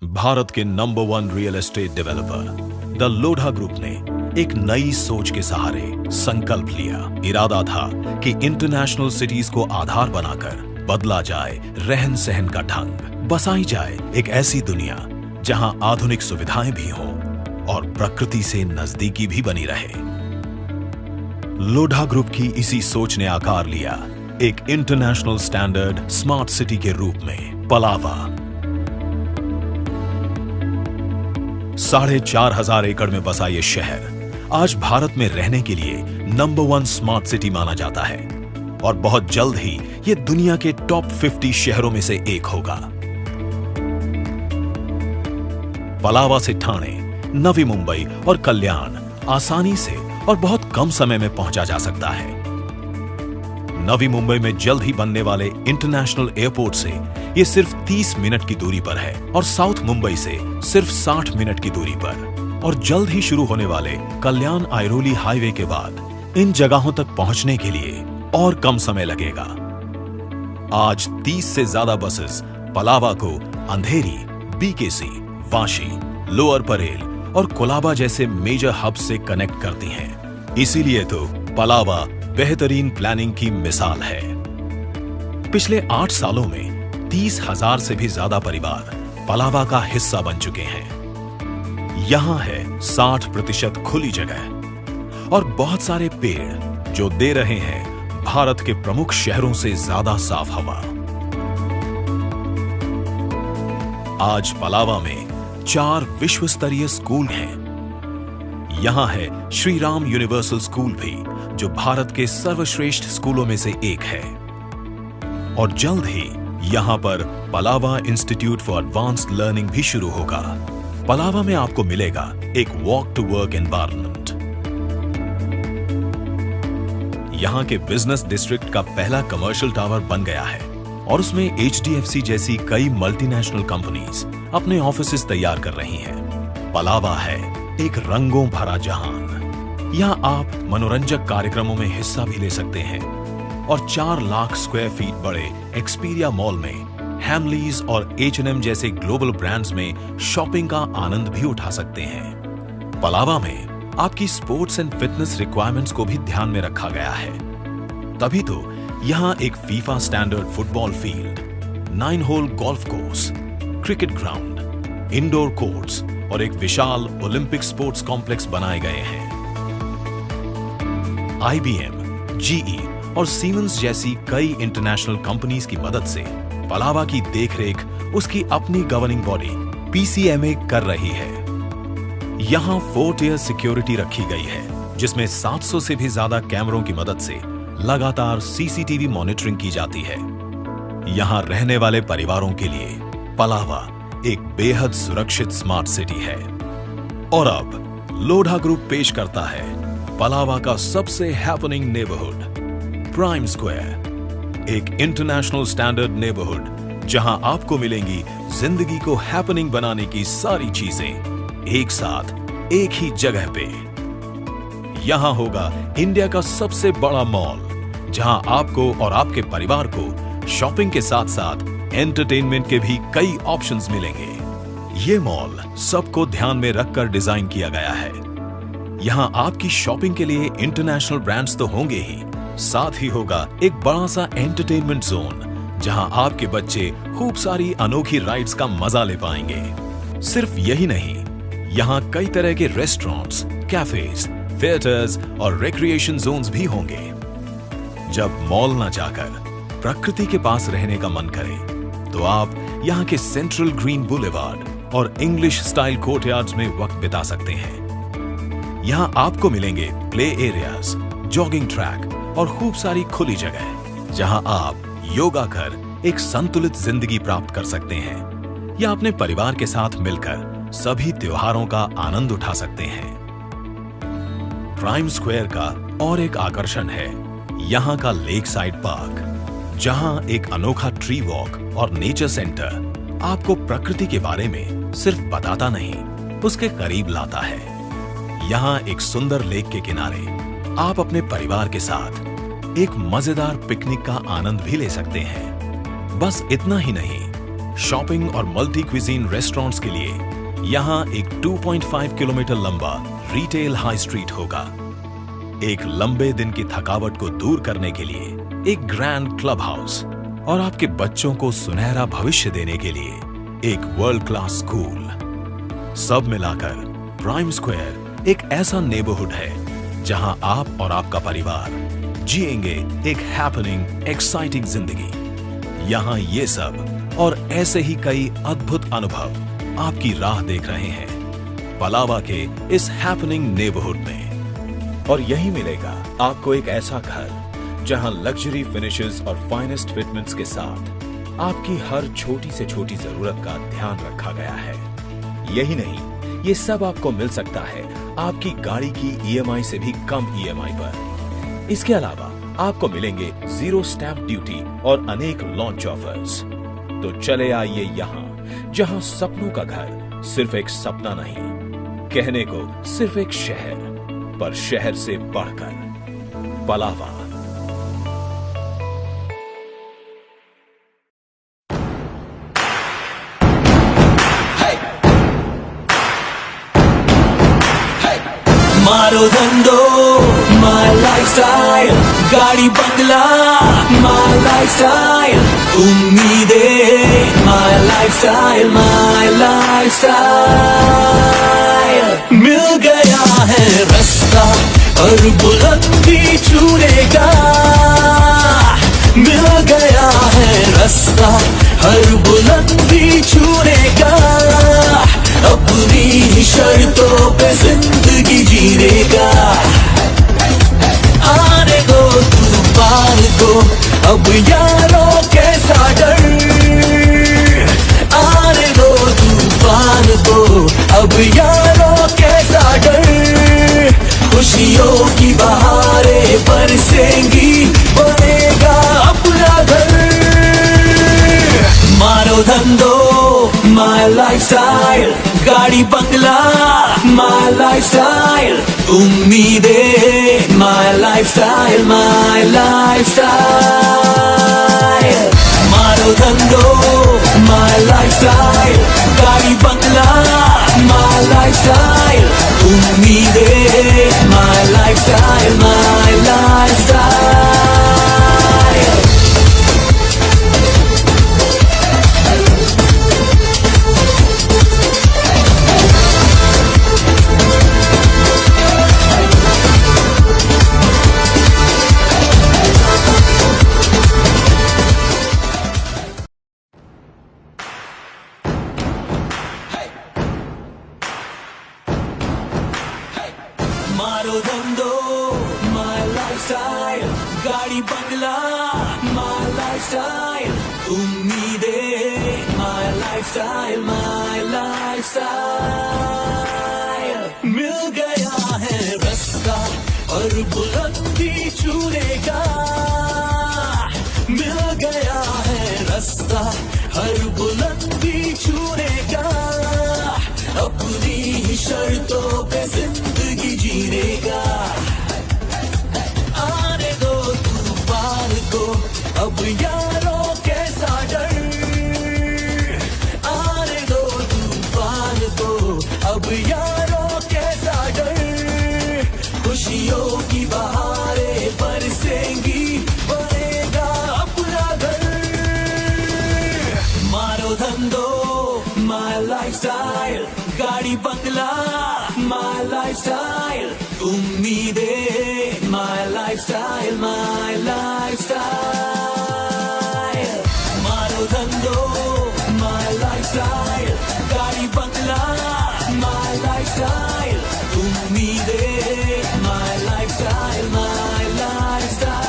भारत के number 1 real estate developer the Lodha group ने एक नई सोच के सहारे संकल्प लिया। इरादा था कि इंटरनेशनल सिटीज को आधार बनाकर बदला जाए रहन सहन का ढंग, बसाई जाए एक ऐसी दुनिया जहां आधुनिक सुविधाएं भी हों और प्रकृति से नजदीकी भी बनी रहे। लोढ़ा ग्रुप की इसी सोच ने आकार लिया एक इंटरनेशनल स्टैंडर्ड स्मार्ट सिटी के रूप में पलावा। 4,500 एकड़ में बसा ये शहर आज भारत में रहने के लिए नंबर 1 स्मार्ट सिटी माना जाता है और बहुत जल्द ही ये दुनिया के टॉप 50 शहरों में से एक होगा। पलावा से ठाणे, नवी मुंबई और कल्याण आसानी से और बहुत कम समय में पहुंचा जा सकता है। नवी मुंबई में जल्द ही बनने वाले इंटरनेशनल एयरपोर्ट से ये सिर्फ 30 मिनट की दूरी पर है और साउथ मुंबई से सिर्फ 60 मिनट की दूरी पर, और जल्द ही शुरू होने वाले कल्याण आइरोली हाईवे के बाद इन जगहों तक पहुंचने के लिए और कम समय लगेगा। आज 30 से ज्यादा बसेस पलावा को अंधेरी, बीकेसी, वाशी, लोअर परेल और कोलाबा जैसे मेजर हब से कनेक्ट करती हैं। इसीलिए तो पलावा बेहतरीन प्लानिंग की मिसाल है। पिछले 8 सालों में 30,000 से भी ज्यादा परिवार पलावा का हिस्सा बन चुके हैं। यहां है 60% खुली जगह और बहुत सारे पेड़ जो दे रहे हैं भारत के प्रमुख शहरों से ज्यादा साफ हवा। आज पलावा में 4 विश्व स्तरीय स्कूल हैं। यहां है श्री राम यूनिवर्सल स्कूल भी, जो भारत के सर्वश्रेष्ठ स्कूलों में से एक है। और जल्द ही यहां पर Pallava institute for advanced learning भी शुरू होगा। पलावा में आपको मिलेगा एक वॉक टू वर्क एनवायरनमेंट। यहां के बिजनेस डिस्ट्रिक्ट का पहला कमर्शियल टावर बन गया है और उसमें HDFC जैसी कई मल्टीनेशनल कंपनीज अपने ऑफिसेज तैयार कर रही हैं। पलावा है एक रंगों भरा जहान। यहां आप मनोरंजक कार्यक्रमों में हिस्सा भी ले सकते हैं और 4 लाख स्क्वायर फीट बड़े एक्सपीरिया मॉल में हैमलीज और H&M जैसे ग्लोबल ब्रांड्स में शॉपिंग का आनंद भी उठा सकते हैं। पलावा में आपकी स्पोर्ट्स एंड फिटनेस रिक्वायरमेंट्स को भी ध्यान में रखा गया है। तभी तो यहां एक FIFA standard football field, 9 hole golf course, cricket ground, indoor courts और एक विशाल ओलंपिक स्पोर्ट्स कॉम्प्लेक्स बनाए गए हैं। IBM, GE और सीमेंस जैसी कई इंटरनेशनल कंपनीज की मदद से पलावा की देखरेख उसकी अपनी गवर्निंग बॉडी PCMA कर रही है। यहां 4 टियर सिक्योरिटी रखी गई है, जिसमें 700 से भी ज्यादा कैमरों की मदद से लगातार CCTV मॉनिटरिंग की जाती है। यहां रहने वाले परिवारों के लिए पलावा एक बेहद सुरक्षित स्मार्ट सिटी है। और अब लोढ़ा ग्रुप पेश करता है पलावा का सबसे हैपनिंग नेबरहुड, प्राइम स्क्वायर, एक इंटरनेशनल स्टैंडर्ड नेबरहुड जहां आपको मिलेंगी जिंदगी को हैपनिंग बनाने की सारी चीजें एक साथ एक ही जगह पे। यहां होगा इंडिया का सबसे बड़ा मॉल, जहां आपको और आपके परिवार को शॉपिंग के साथ साथ एंटरटेनमेंट के भी कई ऑप्शंस मिलेंगे। ये मॉल सबको ध्यान में रखकर डिजाइन किया गया है। यहां आपकी शॉपिंग के लिए इंटरनेशनल ब्रांड्स तो होंगे ही, साथ ही होगा एक बड़ा सा एंटरटेनमेंट जोन, जहां आपके बच्चे खूब सारी अनोखी राइड्स का मजा ले पाएंगे। सिर्फ यही नहीं, यहां कई तरह के रेस्टोरेंट्स, कैफेज, थिएटर्स और रिक्रिएशन जोन्स भी होंगे। जब मॉल ना जाकर प्रकृति के पास रहने का मन करे, तो आप यहां के सेंट्रल ग्रीन बुलेवार्ड और इंग्लिश स्टाइल कोर्टयार्ड्स में वक्त बिता सकते हैं। यहां आपको मिलेंगे प्ले एरियाज, जॉगिंग ट्रैक और खूब सारी खुली जगह, जहां आप योगा कर एक संतुलित जिंदगी प्राप्त कर सकते हैं या अपने परिवार के साथ मिलकर सभी त्योहारों का आनंद उठा सकते हैं। प्राइम स्क्वायर का और एक आकर्षण है यहां का लेक साइड पार्क, जहां एक अनोखा ट्री वॉक और नेचर सेंटर आपको प्रकृति के बारे में सिर्फ बताता नहीं, उसके करीब लाता है। यहां एक सुंदर लेक के किनारे आप अपने परिवार के साथ एक मजेदार पिकनिक का आनंद भी ले सकते हैं। बस इतना ही नहीं, शॉपिंग और मल्टी क्विजीन रेस्टोरेंट्स के लिए यहाँ एक 2.5 किलोमीटर लंबा रिटेल हाई स्ट्रीट होगा। एक लंबे दिन की थकावट को दूर करने के लिए एक ग्रैंड क्लब हाउस और आपके बच्चों को सुनहरा भविष्य देने के लिए एक वर्ल्ड क्लास स्कूल। सब मिलाकर प्राइम स्क्वायर एक ऐसा नेबरहुड है जहां आप और आपका परिवार जिएंगे एक हैपनिंग एक्साइटिंग जिंदगी। यहाँ ये सब और ऐसे ही कई अद्भुत अनुभव आपकी राह देख रहे हैं पलावा के इस हैपनिंग नेबरहुड में। और यही मिलेगा आपको एक ऐसा घर जहां लग्जरी फिनिशेस और फाइनेस्ट फिटमेंट्स के साथ आपकी हर छोटी से छोटी जरूरत का ध्यान रखा गया है। यही नहीं, ये सब आपको मिल सकता है आपकी गाड़ी की ईएमआई से भी कम ईएमआई पर। इसके अलावा आपको मिलेंगे 0 स्टैंप ड्यूटी और अनेक लॉन्च ऑफर्स। तो चले आइए यहाँ जहाँ सपनों का घर सिर्फ एक सपना नहीं, कहने को सिर्फ एक शहर, पर शहर से बढ़कर पलावा। मारो धंधो माय लाइफस्टाइल, गाड़ी बंगला माय लाइफस्टाइल, उम्मीदें माय लाइफस्टाइल, माय लाइफस्टाइल। मिल गया है रास्ता और बुलंदी छूने का, मिल गया है रास्ता हर बुलंदी छूने का, अपनी ही शर्तों पे जिंदगी जीने का। आने दो तूफान को अब यारों कैसा डर, आने दो तूफान को अब यारों कैसा डर, खुशियों की बहारें बरसेंगी बनेगा अपना घर। मारो धंधो माय लाइफस्टाइल, गाड़ी बंगला माय लाइफस्टाइल, उम्मीदें माय लाइफस्टाइल, माय लाइफस्टाइल। मारो धंधो माय लाइफस्टाइल, गाड़ी बंगला माय लाइफस्टाइल, उम्मीदें माय लाइफस्टाइल, माय लाइफस्टाइल। मारो धंधो माय लाइफस्टाइल, गाड़ी बंगला माय लाइफस्टाइल, उम्मीदें माय लाइफस्टाइल, माय लाइफस्टाइल। मिल गया है रास्ता और बुलंदी छूने का, मिल गया है रास्ता हर बुलंदी छूने का, अपनी ही शर्तों पे जिंदगी जीने का। आने दो तूफान को अब यारों कैसा डर, आने दो तूफान को अब यारों कैसा डर, खुशियों की बहारें बरसेंगी बनेगा अपना घर। मारो धंधो माय लाइफस्टाइल, गाड़ी बंगला माय लाइफस्टाइल, उम्मीदें माय लाइफस्टाइल, माय लाइफस्टाइल। मारो धंधो माय लाइफस्टाइल, गाड़ी बंगला माय लाइफस्टाइल, उम्मीदें माय लाइफस्टाइल, माय लाइफस्टाइल।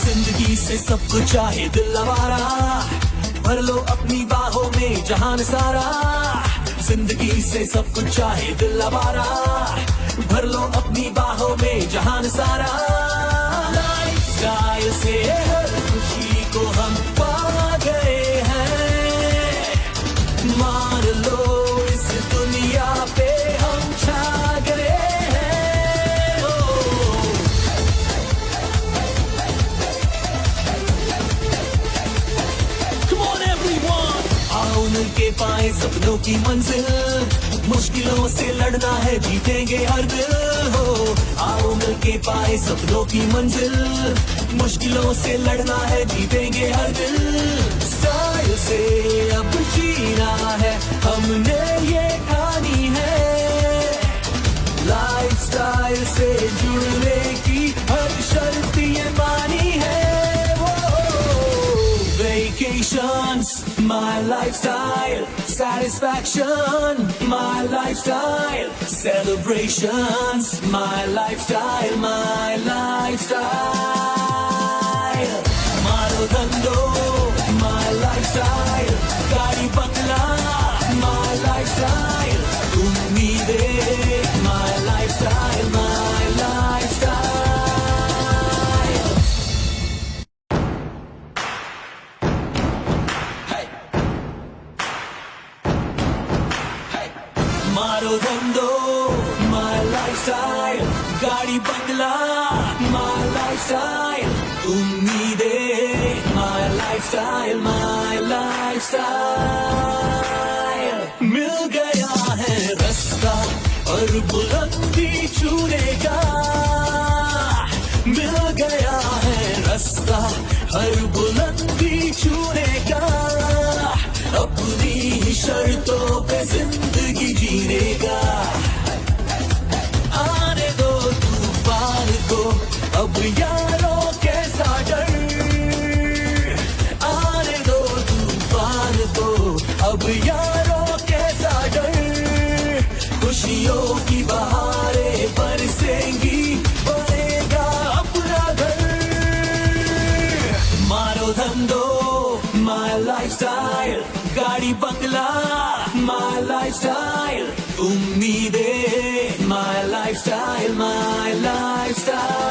जिंदगी से सब कुछ चाहे दिल आवारा, भर लो अपनी बाहों में जहान सारा। जिंदगी से सब कुछ चाहे दिल आवारा, भर लो अपनी बाहों में जहान सारा, लाइफस्टाइल से हर खुशी को हम पा गए हैं, मान लो इस दुनिया पे हम छा गए हैं। Come on everyone, आओ मिलके पाए सपनों की मंजिल, मुश्किलों से लड़ना है जीतेंगे हर दिल हो। आओ मिलके पाए सपनों की मंजिल, मुश्किलों से लड़ना है जीतेंगे हर दिल। स्टाइल से अब जीना है हमने ये ठानी है, लाइफस्टाइल से जुड़ने की हर शर्त ये मानी है। Vacations, my lifestyle. Satisfaction, my lifestyle. Celebrations, my lifestyle, my lifestyle. Maro dhando, my lifestyle. Gaadi bangla, my lifestyle. Ummeedin, my lifestyle, my lifestyle. मारो धंधो, my lifestyle, गाड़ी बंगला, my lifestyle, उम्मीदें, my lifestyle, my lifestyle। मिल गया है रास्ता और बुलंदी छूने का, मिल गया है रास्ता हर बुलंदी छूने का, अपनी ही शर्तों पे जिंदगी जीने का। आने दो तूफान को अब यारों कैसा डर, आने दो तूफान को अब यारों कैसा डर, खुशियों की बहारें बरसेंगी बनेगा अपना घर। मारो धंधो, my lifestyle, गाड़ी बंगला, my lifestyle, उम्मीदें, my lifestyle, my lifestyle।